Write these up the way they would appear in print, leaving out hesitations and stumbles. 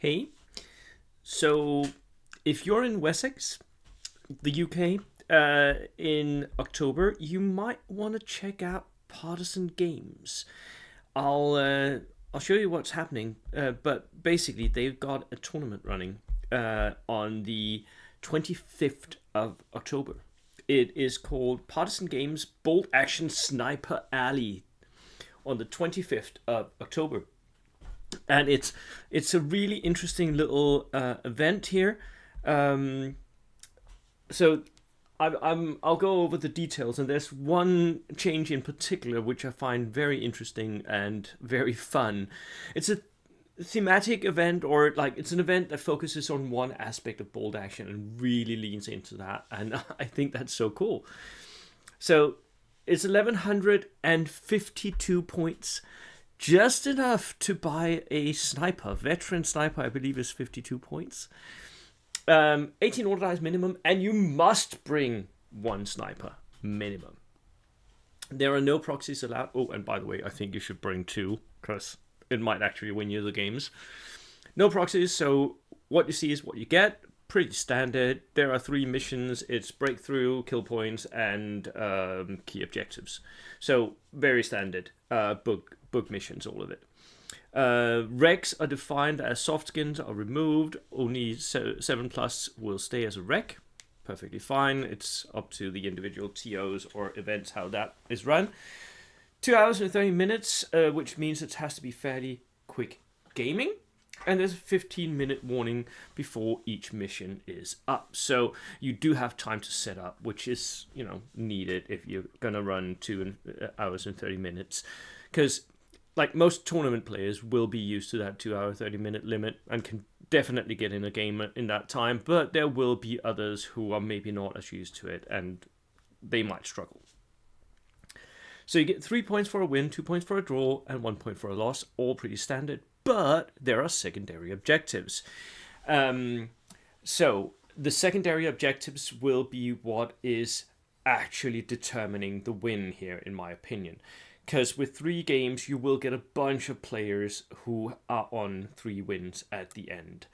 Hey, so if you're in Wessex, the UK, in October, you might want to check out Partisan Games. I'll show you what's happening, but basically they've got a tournament running on the 25th of October. It is called Partisan Games Bolt Action Sniper Alley on the 25th of October, and it's a really interesting little event here. Um, so I'll go over the details, and there's one change in particular which I find very interesting and very fun. It's a thematic event, or like it's an event that focuses on one aspect of bold action and really leans into that, and I think that's so cool. So it's 1152 points, just enough to buy a sniper. Veteran sniper, I believe, is 52 points. 18 order dice minimum, and you must bring one sniper minimum. There are no proxies allowed. Oh, and by the way, I think you should bring two, because it might actually win you the games. No proxies, so what you see is what you get. Pretty standard. There are three missions. It's breakthrough, kill points, and key objectives. So very standard book missions, all of it. Recs are defined as soft skins are removed. Only 7 plus will stay as a rec. Perfectly fine. It's up to the individual TOs or events how that is run. 2 hours and 30 minutes, which means it has to be fairly quick gaming. And there's a 15-minute warning before each mission is up. So you do have time to set up, which is, needed if you're going to run 2 hours and 30 minutes. Because like most tournament players will be used to that 2 hour 30-minute limit and can definitely get in a game in that time, but there will be others who are maybe not as used to it and they might struggle. So you get 3 points for a win, 2 points for a draw, and 1 point for a loss, all pretty standard, but there are secondary objectives. So the secondary objectives will be what is actually determining the win here, in my opinion. Because with 3 games, you will get a bunch of players who are on 3 wins at the end,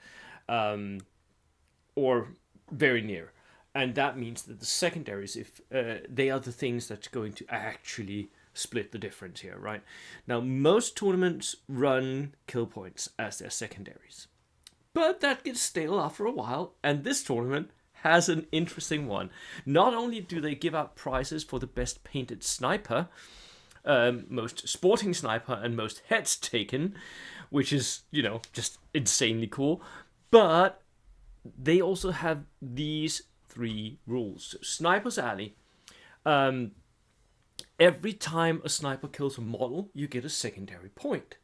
or very near. And that means that the secondaries, if they are the things that's going to actually split the difference here, right? Now, most tournaments run kill points as their secondaries, but that gets stale after a while, and this tournament has an interesting one. Not only do they give out prizes for the best painted sniper, most sporting sniper, and most heads taken, which is, just insanely cool, but they also have these 3 rules. So Sniper's Alley, every time a sniper kills a model, you get a secondary point.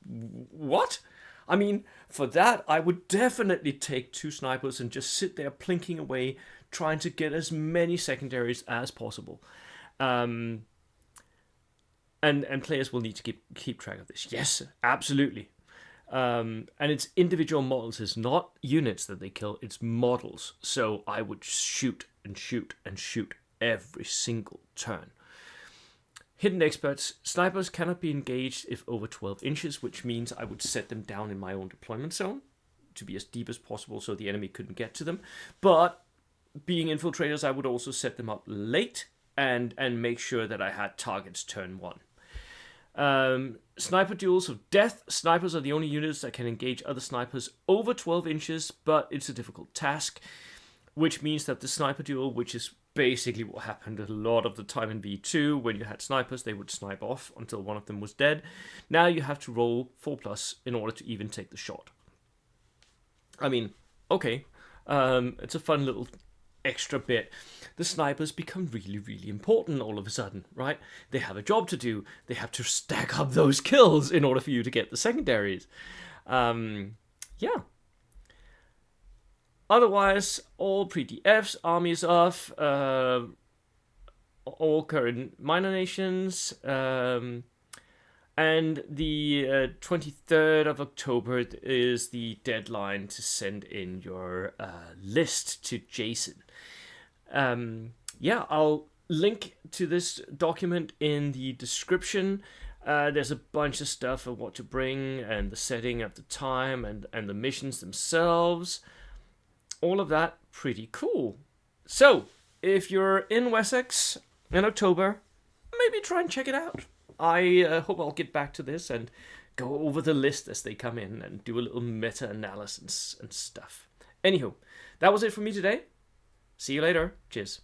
What? I mean, for that, I would definitely take 2 snipers and just sit there plinking away, trying to get as many secondaries as possible. And players will need to keep track of this. Yes, absolutely. And it's individual models. It's not units that they kill. It's models. So I would shoot and shoot and shoot every single turn. Hidden experts. Snipers cannot be engaged if over 12 inches, which means I would set them down in my own deployment zone to be as deep as possible so the enemy couldn't get to them. But being infiltrators, I would also set them up late and make sure that I had targets turn 1. Sniper duels of death. Snipers are the only units that can engage other snipers over 12 inches, but it's a difficult task, which means that the sniper duel, which is basically what happened a lot of the time in V2, when you had snipers, they would snipe off until one of them was dead. Now you have to roll 4+ in order to even take the shot. I mean, okay, it's a fun little extra bit. The snipers become really, really important all of a sudden, right? They have a job to do. They have to stack up those kills in order for you to get the secondaries. Yeah. Otherwise, all pre-DFs, armies off, all current minor nations, and the 23rd of October is the deadline to send in your list to Jason. I'll link to this document in the description. There's a bunch of stuff of what to bring and the setting at the time and the missions themselves. All of that pretty cool. So, if you're in Wessex in October, maybe try and check it out. I hope I'll get back to this and go over the list as they come in and do a little meta-analysis and stuff. Anywho, that was it for me today. See you later. Cheers.